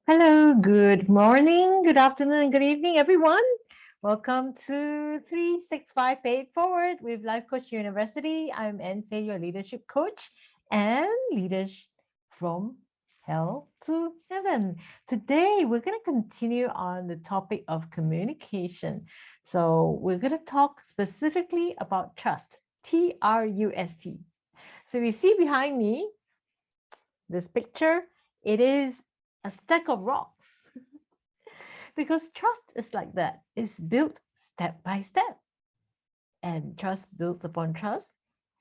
Hello, good morning, good afternoon, and good evening, everyone. Welcome to 365 Paid Forward with Life Coach University. I'm Anne Phey, your leadership coach and leaders from hell to heaven. Today, we're going to continue on the topic of communication. So, we're going to talk specifically about trust, TRUST. So, you see behind me this picture, it is a stack of rocks. Because trust is like that. It's built step by step. And trust builds upon trust.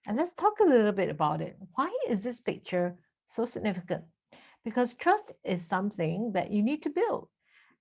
And let's talk a little bit about it. Why is this picture so significant? Because trust is something that you need to build.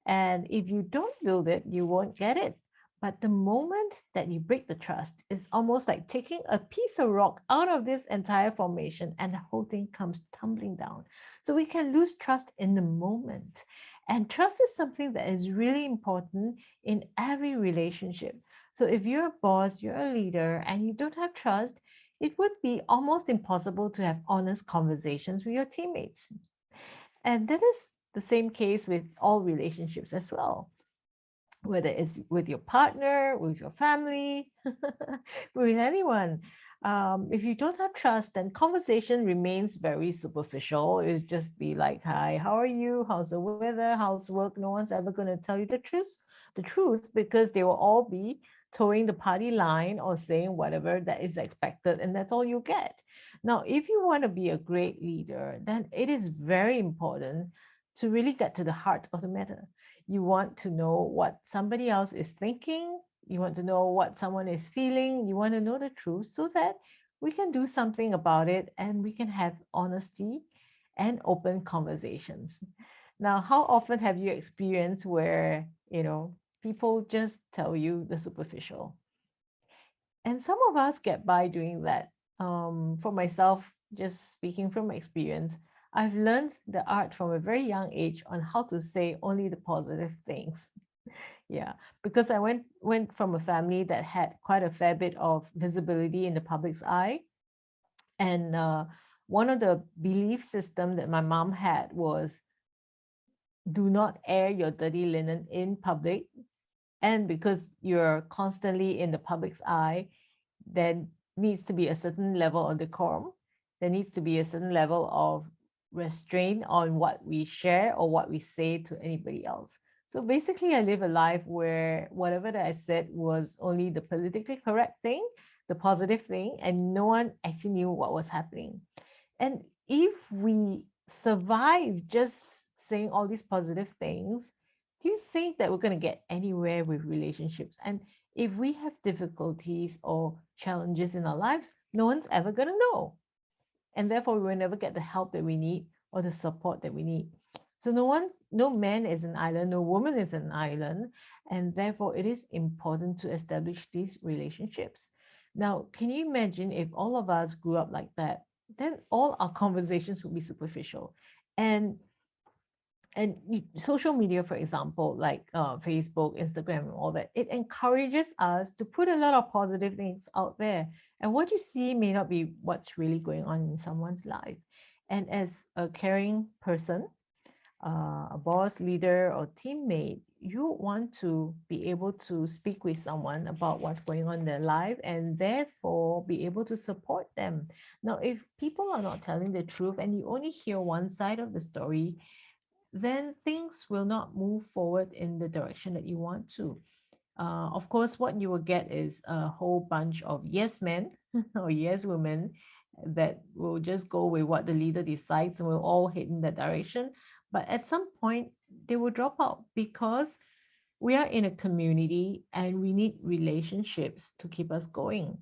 And if you don't build it, you won't get it. But the moment that you break the trust, it's almost like taking a piece of rock out of this entire formation and the whole thing comes tumbling down. So we can lose trust in the moment. And trust is something that is really important in every relationship. So if you're a boss, you're a leader, and you don't have trust, it would be almost impossible to have honest conversations with your teammates. And that is the same case with all relationships as well, whether it's with your partner, with your family, with anyone. If you don't have trust, then conversation remains very superficial. It'll just be like, "Hi, how are you? How's the weather? How's work?" No one's ever going to tell you the truth, because they will all be towing the party line or saying whatever that is expected, and that's all you get. Now, if you want to be a great leader, then it is very important to really get to the heart of the matter. You want to know what somebody else is thinking. You want to know what someone is feeling. You want to know the truth so that we can do something about it and we can have honesty and open conversations. Now, how often have you experienced where, people just tell you the superficial? And some of us get by doing that. For myself, just speaking from experience, I've learned the art from a very young age on how to say only the positive things. Yeah, because I went from a family that had quite a fair bit of visibility in the public's eye. And one of the belief system that my mom had was, do not air your dirty linen in public. And because you're constantly in the public's eye, there needs to be a certain level of decorum. There needs to be a certain level of restraint on what we share or what we say to anybody else. So basically, I live a life where whatever that I said was only the politically correct thing, the positive thing, and no one actually knew what was happening. And if we survive just saying all these positive things, do you think that we're going to get anywhere with relationships? And if we have difficulties or challenges in our lives, no one's ever going to know. And therefore, we will never get the help that we need or the support that we need. So no man is an island, no woman is an island. And therefore, it is important to establish these relationships. Now, can you imagine if all of us grew up like that? Then all our conversations would be superficial. And social media, for example, like Facebook, Instagram, and all that, it encourages us to put a lot of positive things out there. And what you see may not be what's really going on in someone's life. And as a caring person, a boss, leader, or teammate, you want to be able to speak with someone about what's going on in their life and therefore be able to support them. Now, if people are not telling the truth and you only hear one side of the story, then things will not move forward in the direction that you want to. Of course, what you will get is a whole bunch of yes men or yes women that will just go with what the leader decides and we'll all head in that direction. But at some point, they will drop out because we are in a community and we need relationships to keep us going.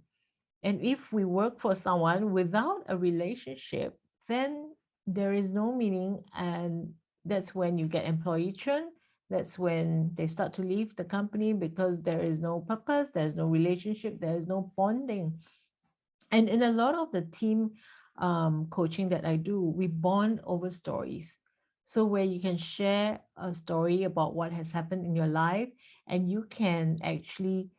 And if we work for someone without a relationship, then there is no meaning. And that's when you get employee churn. That's when they start to leave the company because there is no purpose, there's no relationship, there is no bonding. And in a lot of the team coaching that I do, we bond over stories. So where you can share a story about what has happened in your life and you can actually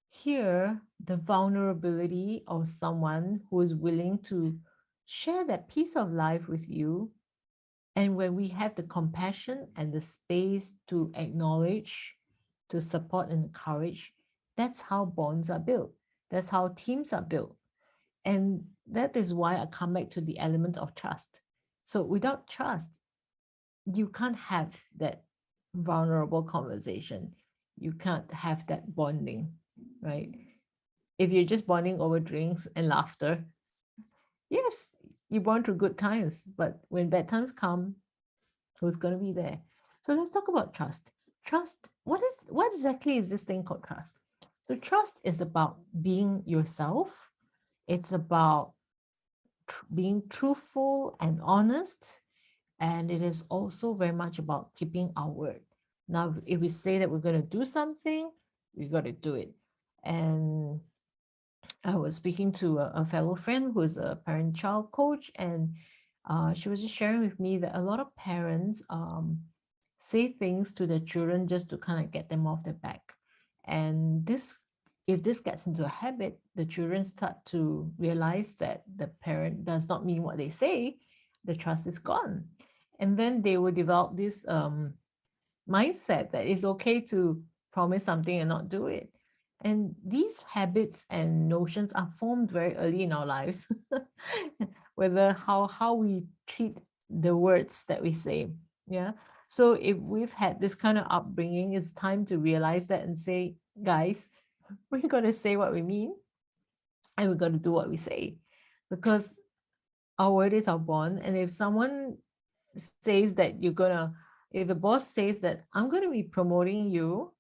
hear the vulnerability of someone who is willing to share that piece of life with you, And when we have the compassion and the space to acknowledge, to support and encourage, that's how bonds are built. That's how teams are built. And that is why I come back to the element of trust. So without trust, you can't have that vulnerable conversation. You can't have that bonding, right? If you're just bonding over drinks and laughter, yes, you bond through good times, but when bad times come, who's going to be there? So let's talk about trust. Trust, what exactly is this thing called trust? So trust is about being yourself. It's about being truthful and honest. And it is also very much about keeping our word. Now, if we say that we're going to do something, we got to do it. And I was speaking to a fellow friend who's a parent-child coach, and she was just sharing with me that a lot of parents say things to their children just to kind of get them off their back. And if this gets into a habit, the children start to realize that the parent does not mean what they say, the trust is gone. And then they will develop this mindset that it's okay to promise something and not do it. And these habits and notions are formed very early in our lives, whether how we treat the words that we say. Yeah. So if we've had this kind of upbringing, it's time to realize that and say, guys, we're gonna say what we mean and we're gonna do what we say. Because our word is our bond. And if someone says that if the boss says that I'm gonna be promoting you,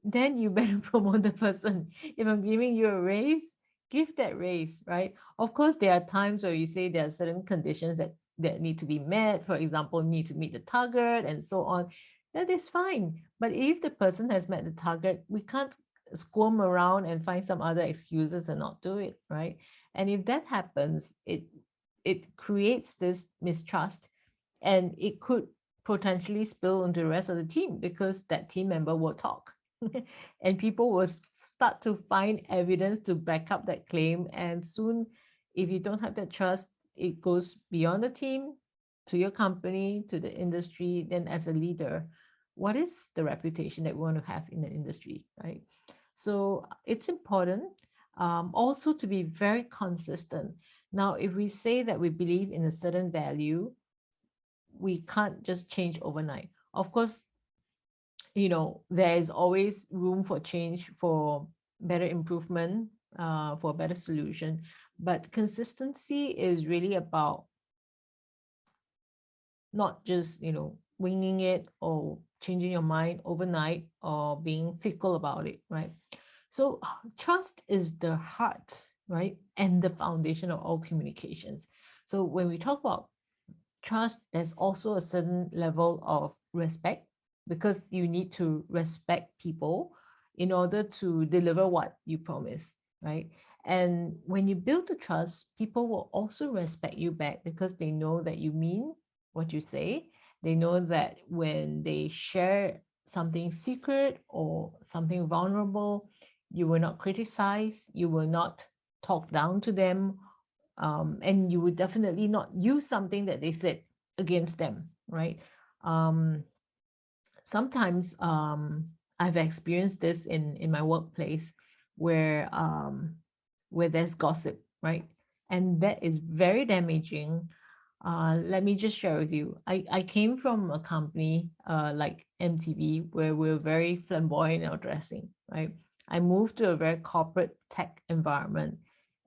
then you better promote the person. If I'm giving you a raise, give that raise, right? Of course, there are times where you say there are certain conditions that need to be met. For example, need to meet the target and so on. That is fine. But if the person has met the target, we can't squirm around and find some other excuses and not do it, right? And if that happens, it creates this mistrust, and it could potentially spill into the rest of the team because that team member will talk and people will start to find evidence to back up that claim. And soon, if you don't have that trust, it goes beyond the team to your company, to the industry. Then as a leader, what is the reputation that we want to have in the industry, right? So it's important also to be very consistent. Now, if we say that we believe in a certain value, we can't just change overnight. Of course, there is always room for change, for better improvement, for a better solution. But consistency is really about not just, winging it or changing your mind overnight or being fickle about it, right? So trust is the heart, right? And the foundation of all communications. So when we talk about trust, there's also a certain level of respect, because you need to respect people in order to deliver what you promise, right? And when you build the trust, people will also respect you back because they know that you mean what you say. They know that when they share something secret or something vulnerable, you will not criticize, you will not talk down to them, and you would definitely not use something that they said against them, right? Um, Sometimes I've experienced this in my workplace where there's gossip, right? And that is very damaging. Let me just share with you. I came from a company like MTV where we're very flamboyant in our dressing, right? I moved to a very corporate tech environment,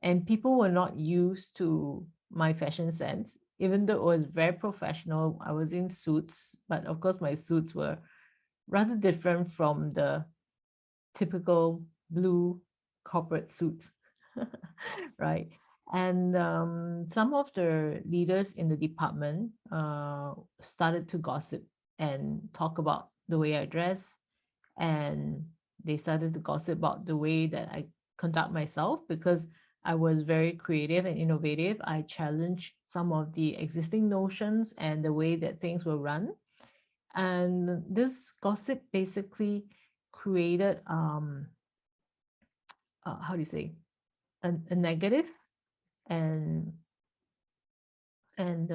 and people were not used to my fashion sense. Even though it was very professional, I was in suits, but of course my suits were rather different from the typical blue corporate suits, right? And some of the leaders in the department started to gossip and talk about the way I dress, and they started to gossip about the way that I conduct myself because I was very creative and innovative. I challenged some of the existing notions and the way that things were run. And this gossip basically created how do you say, a negative and and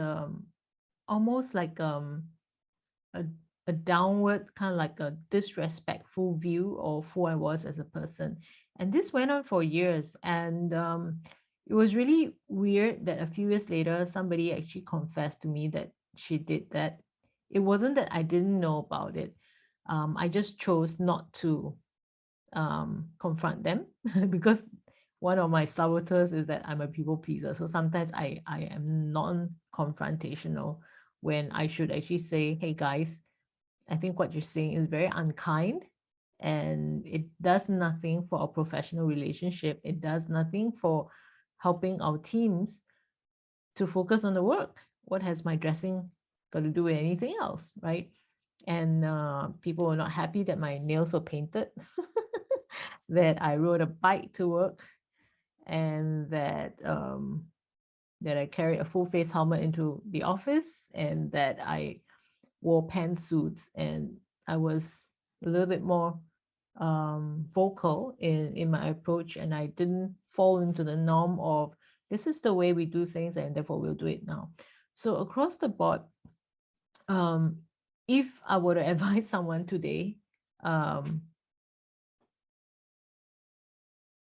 almost like a, a downward, kind of like a disrespectful view of who I was as a person. And this went on for years. And it was really weird that a few years later, somebody actually confessed to me that she did that. It wasn't that I didn't know about it. I just chose not to confront them because one of my saboteurs is that I'm a people pleaser. So sometimes I am non-confrontational when I should actually say, hey guys, I think what you're saying is very unkind and it does nothing for a professional relationship. It does nothing for helping our teams to focus on the work. What has my dressing got to do with anything else, right? And people were not happy that my nails were painted, that I rode a bike to work, and that I carried a full face helmet into the office, and that I wore pantsuits, and I was a little bit more vocal in my approach, and I didn't fall into the norm of this is the way we do things, and therefore we'll do it now. So across the board, um, if I were to advise someone today, um,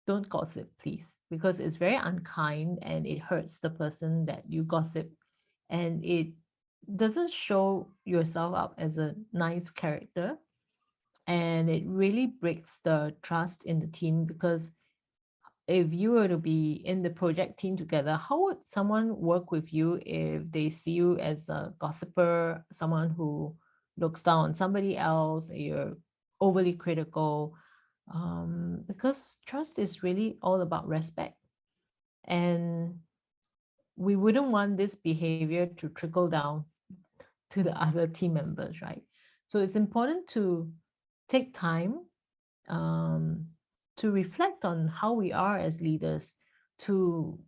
don't gossip, please, because it's very unkind and it hurts the person that you gossip, and it doesn't show yourself up as a nice character, and it really breaks the trust in the team. Because if you were to be in the project team together, how would someone work with you if they see you as a gossiper, someone who looks down on somebody else, you're overly critical? Because trust is really all about respect. And we wouldn't want this behavior to trickle down to the other team members, right? So it's important to take time um, to reflect on how we are as leaders, to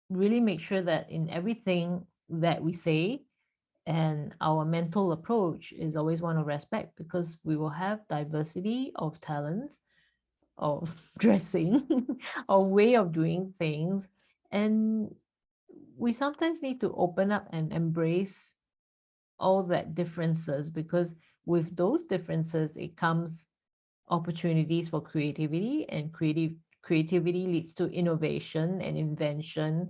really make sure that in everything that we say and our mental approach is always one of respect, because we will have diversity of talents, of dressing, of way of doing things. And we sometimes need to open up and embrace all that differences, because with those differences it comes opportunities for creativity, and creativity leads to innovation and invention,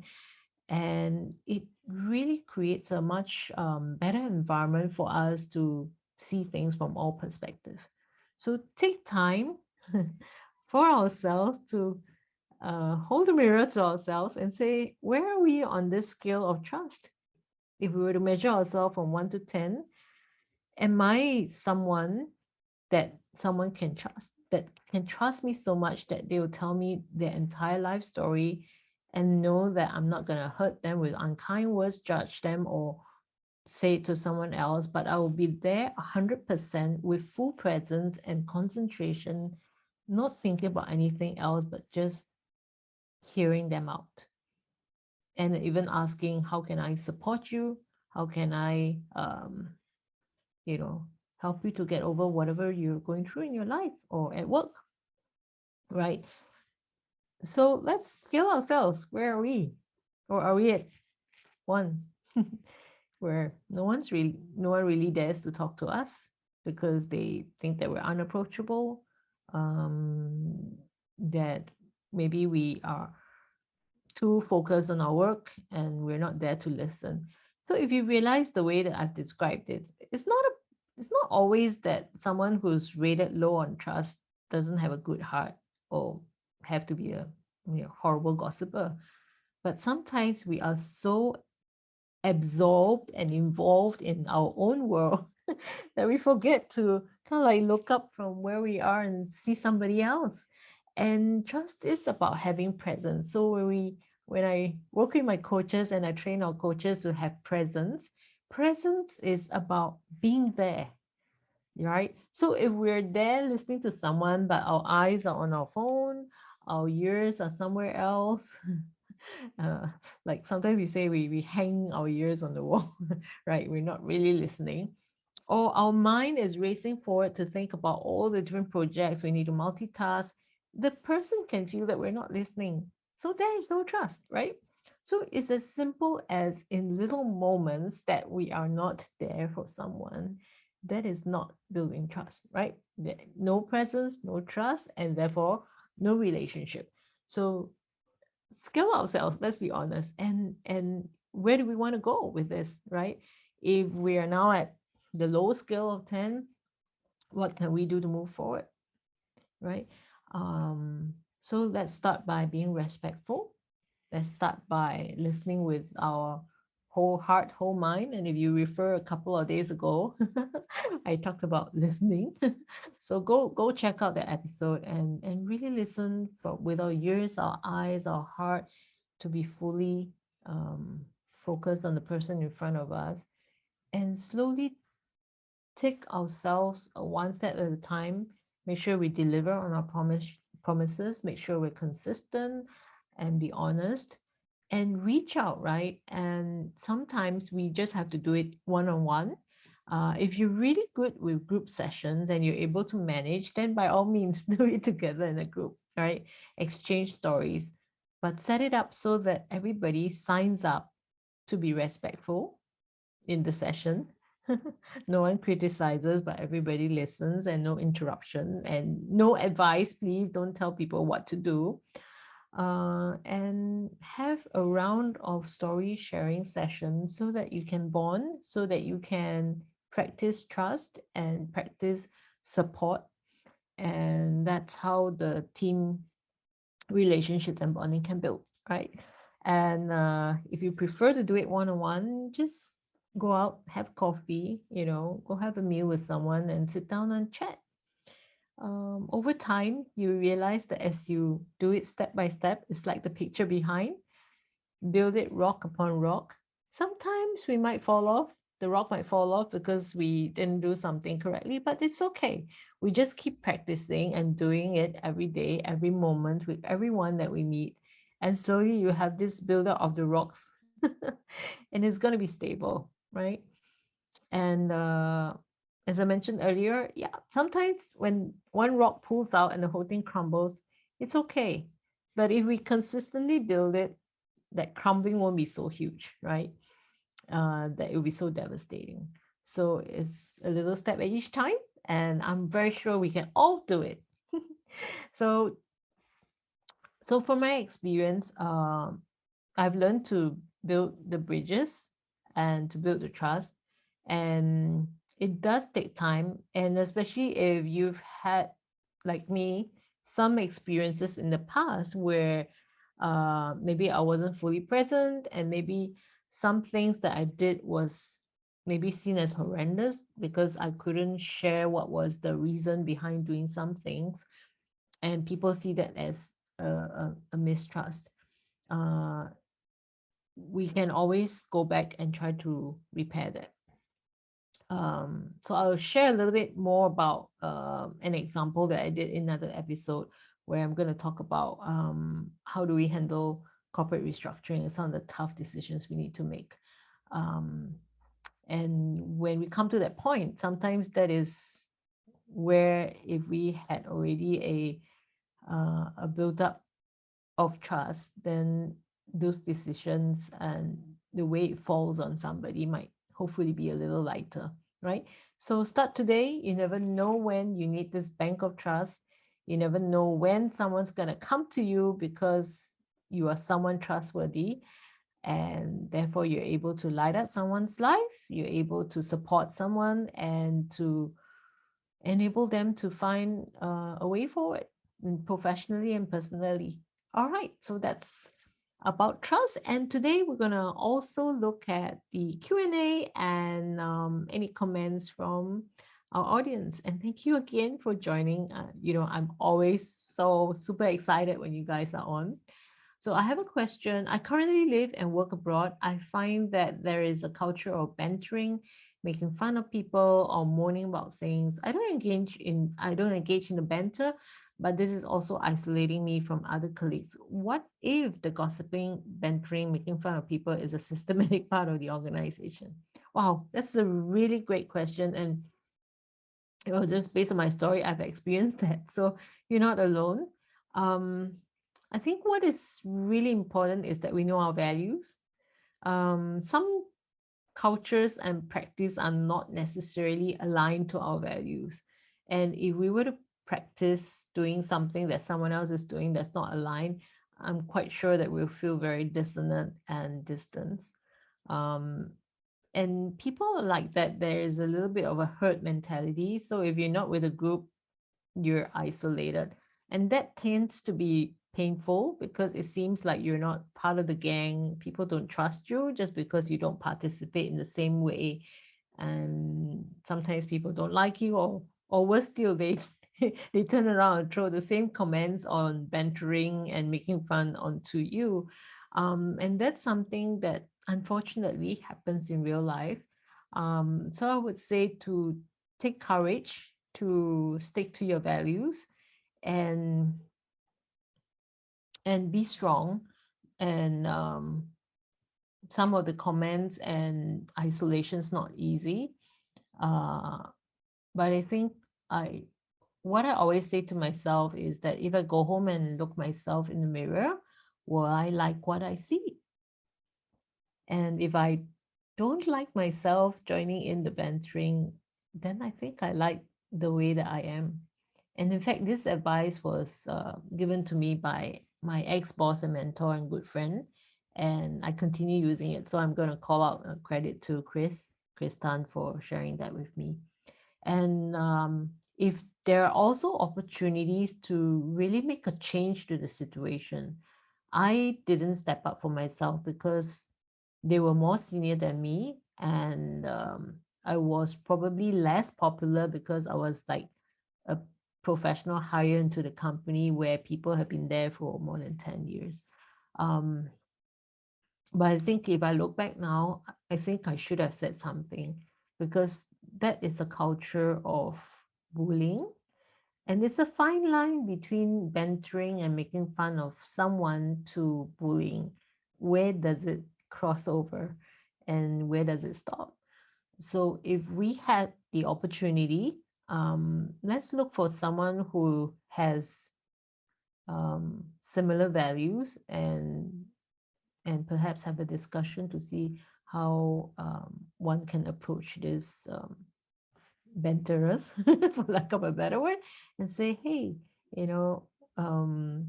and it really creates a much better environment for us to see things from all perspectives. So take time for ourselves to hold a mirror to ourselves and say, where are we on this scale of trust? If we were to measure ourselves from 1 to 10, am I someone that someone can trust, that can trust me so much that they will tell me their entire life story and know that I'm not going to hurt them with unkind words, judge them, or say it to someone else, but I will be there 100% with full presence and concentration, not thinking about anything else, but just hearing them out. And even asking, how can I support you? How can I, you know, help you to get over whatever you're going through in your life or at work, right? So let's scale ourselves. Where are we? Or are we at one where no one really dares to talk to us because they think that we're unapproachable, that maybe we are too focused on our work and we're not there to listen. So if you realize the way that I've described it, it's not always that someone who's rated low on trust doesn't have a good heart or have to be a horrible gossiper. But sometimes we are so absorbed and involved in our own world that we forget to kind of like look up from where we are and see somebody else. And trust is about having presence. So when I work with my coaches and I train our coaches to have presence, presence is about being there, right? So if we're there listening to someone, but our eyes are on our phone, our ears are somewhere else, uh, like sometimes we say we hang our ears on the wall, right? We're not really listening. Or our mind is racing forward to think about all the different projects we need to multitask. The person can feel that we're not listening. So there is no trust, right? So it's as simple as in little moments that we are not there for someone. That is not building trust, right? No presence, no trust, and therefore no relationship. So skill ourselves, let's be honest. And where do we want to go with this, right? If we are now at the low scale of 10, what can we do to move forward, right? So let's start by being respectful. Let's start by listening with our whole heart, whole mind. And if you refer a couple of days ago, I talked about listening. So go check out that episode and really listen with our ears, our eyes, our heart to be fully focused on the person in front of us and slowly take ourselves one step at a time, make sure we deliver on our promises, make sure we're consistent and be honest and reach out, right? And sometimes we just have to do it one-on-one. If you're really good with group sessions and you're able to manage, then by all means do it together in a group, right? Exchange stories, but set it up so that everybody signs up to be respectful in the session. No one criticizes, but everybody listens and no interruption and no advice. Please don't tell people what to do. And have a round of story sharing sessions so that you can bond, so that you can practice trust and practice support. And that's how the team relationships and bonding can build, right? And if you prefer to do it one-on-one, just go out, have coffee, go have a meal with someone and sit down and chat. Over time, you realize that as you do it step by step, it's like the picture behind, build it rock upon rock. Sometimes we might fall off, the rock might fall off because we didn't do something correctly, but it's okay. We just keep practicing and doing it every day, every moment with everyone that we meet. And slowly you have this buildup of the rocks and it's going to be stable, right? And as I mentioned earlier, yeah, sometimes when one rock pulls out and the whole thing crumbles, it's okay. But if we consistently build it, that crumbling won't be so huge, right? That it will be so devastating. So it's a little step at each time, and I'm very sure we can all do it. so, so from my experience, I've learned to build the bridges and to build the trust, and it does take time, and especially if you've had, like me, some experiences in the past where maybe I wasn't fully present and maybe some things that I did was maybe seen as horrendous because I couldn't share what was the reason behind doing some things, and people see that as a mistrust. Uh, we can always go back and try to repair that. So I'll share a little bit more about an example that I did in another episode where I'm going to talk about how do we handle corporate restructuring and some of the tough decisions we need to make. And when we come to that point, sometimes that is where if we had already a build-up of trust, then those decisions and the way it falls on somebody might hopefully be a little lighter, right? So start today. You never know when you need this bank of trust. You never know when someone's going to come to you because you are someone trustworthy, and therefore you're able to light up someone's life. You're able to support someone and to enable them to find a way forward professionally and personally. All right, so that's about trust. And today we're going to also look at the Q&A and any comments from our audience. And thank you again for joining. I'm always so super excited when you guys are on. So I have a question. I currently live and work abroad. I find that there is a culture of bantering, making fun of people or moaning about things. I don't engage in the banter, but this is also isolating me from other colleagues. What if the gossiping, bantering, making fun of people is a systematic part of the organization? Wow, that's a really great question. And just based on my story, I've experienced that. So you're not alone. Um, I think what is really important is that we know our values. Some cultures and practice are not necessarily aligned to our values. And if we were to practice doing something that someone else is doing that's not aligned, I'm quite sure that we'll feel very dissonant and distant. Um, and people are like that, there is a little bit of a herd mentality. So if you're not with a group, you're isolated. And that tends to be painful because it seems like you're not part of the gang. People don't trust you just because you don't participate in the same way. And sometimes people don't like you, or worse still, they they turn around and throw the same comments on bantering and making fun onto you. And that's something that unfortunately happens in real life. So I would say to take courage to stick to your values and be strong. And some of the comments and isolation's not easy. uh, but I think I what I always say to myself is that if I go home and look myself in the mirror, will I like what I see? And if I don't like myself joining in the bantering, then I think I like the way that I am. And in fact, this advice was given to me by my ex-boss and mentor and good friend, and I continue using it. So I'm going to call out credit to Chris Tan for sharing that with me. And if there are also opportunities to really make a change to the situation, I didn't step up for myself because they were more senior than me, and I was probably less popular because I was like a professional hire into the company where people have been there for more than 10 years. Um, but I think if I look back now, I think I should have said something because that is a culture of bullying. And it's a fine line between bantering and making fun of someone to bullying. Where does it cross over and where does it stop? So if we had the opportunity, let's look for someone who has similar values, and perhaps have a discussion to see how one can approach this banterers, for lack of a better word, and say, hey, you know, um,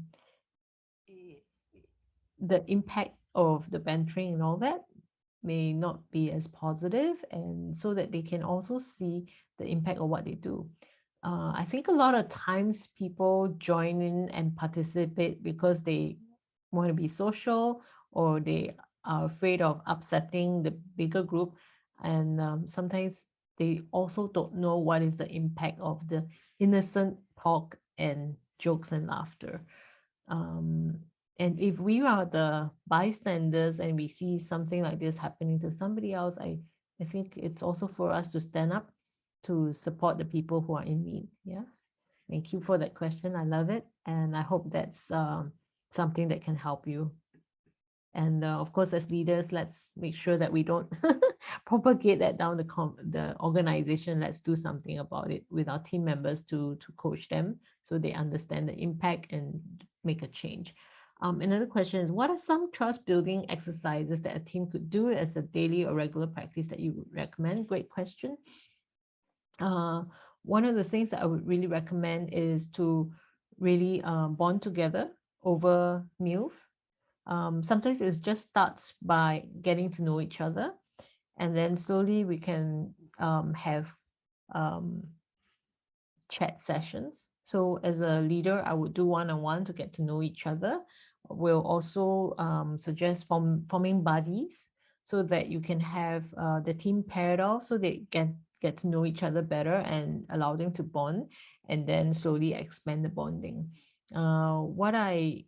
the impact of the bantering and all that may not be as positive, and so that they can also see the impact of what they do. I think a lot of times people join in and participate because they want to be social, or they are afraid of upsetting the bigger group. And sometimes they also don't know what is the impact of the innocent talk and jokes and laughter. Um, and if we are the bystanders and we see something like this happening to somebody else, I think it's also for us to stand up to support the people who are in need. Yeah. Thank you for that question. I love it. And I hope that's something that can help you. And of course, as leaders, let's make sure that we don't propagate that down the organization. Let's do something about it with our team members to coach them so they understand the impact and make a change. Another question is, what are some trust building exercises that a team could do as a daily or regular practice that you would recommend? Great question. One of the things that I would really recommend is to really bond together over meals. Sometimes it just starts by getting to know each other, and then slowly we can have um, chat sessions. So as a leader, I would do one-on-one to get to know each other. We'll also suggest forming buddies so that you can have the team paired off so they get to know each other better and allow them to bond, and then slowly expand the bonding. What I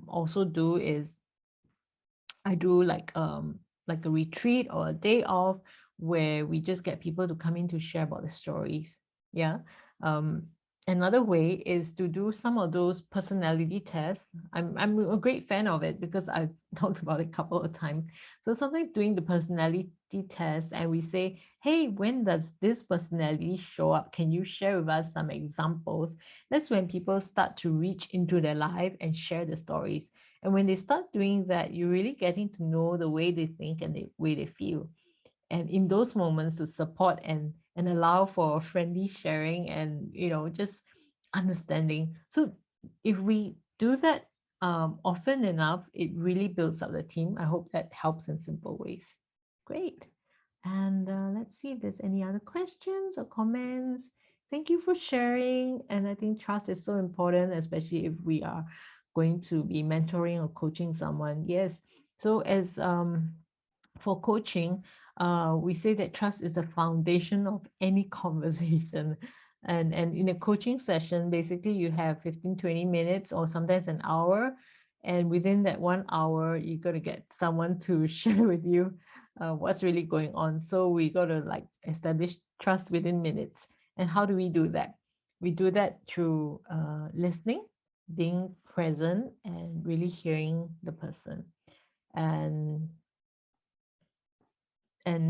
also do is I do like a retreat or a day off where we just get people to come in to share about the stories. Yeah. Um, Another way is to do some of those personality tests. I'm a great fan of it because I've talked about it a couple of times. So sometimes doing the personality test and we say, hey, when does this personality show up? Can you share with us some examples? That's when people start to reach into their life and share the stories. And when they start doing that, you're really getting to know the way they think and the way they feel. And in those moments to support and allow for friendly sharing and just understanding. So if we do that often enough, it really builds up the team. I hope that helps in simple ways. Great. And let's see if there's any other questions or comments. Thank you for sharing. And I think trust is so important, especially if we are going to be mentoring or coaching someone. Yes. So as for coaching, we say that trust is the foundation of any conversation. And in a coaching session, basically you have 15-20 minutes or sometimes an hour. And within that 1 hour, you're going to get someone to share with you what's really going on. So we got to like establish trust within minutes. And how do we do that? We do that through listening, being present, and really hearing the person. And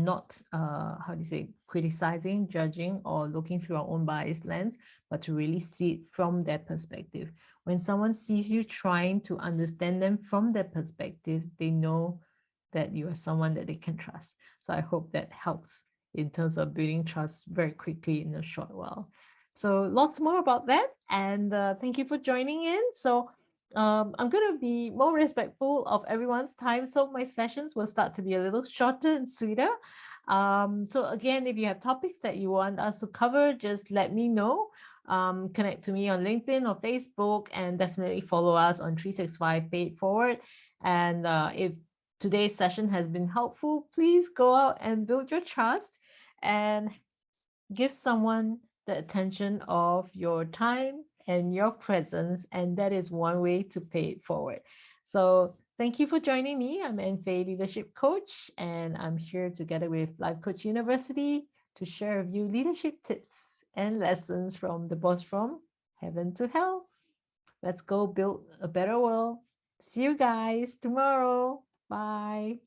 not how do you say, criticizing, judging, or looking through our own bias lens, but to really see it from their perspective. When someone sees you trying to understand them from their perspective, they know that you are someone that they can trust. So I hope that helps in terms of building trust very quickly in a short while. So lots more about that, and thank you for joining in. So I'm going to be more respectful of everyone's time. So my sessions will start to be a little shorter and sweeter. So again, if you have topics that you want us to cover, just let me know. Connect to me on LinkedIn or Facebook, and definitely follow us on 365 Pay It Forward. And if today's session has been helpful, please go out and build your trust and give someone the attention of your time and your presence, and that is one way to pay it forward. So thank you for joining me. I'm Anne Phey, leadership coach, and I'm here together with Life Coach University to share with you leadership tips and lessons from the boss from heaven to hell. Let's go build a better world. See you guys tomorrow. Bye.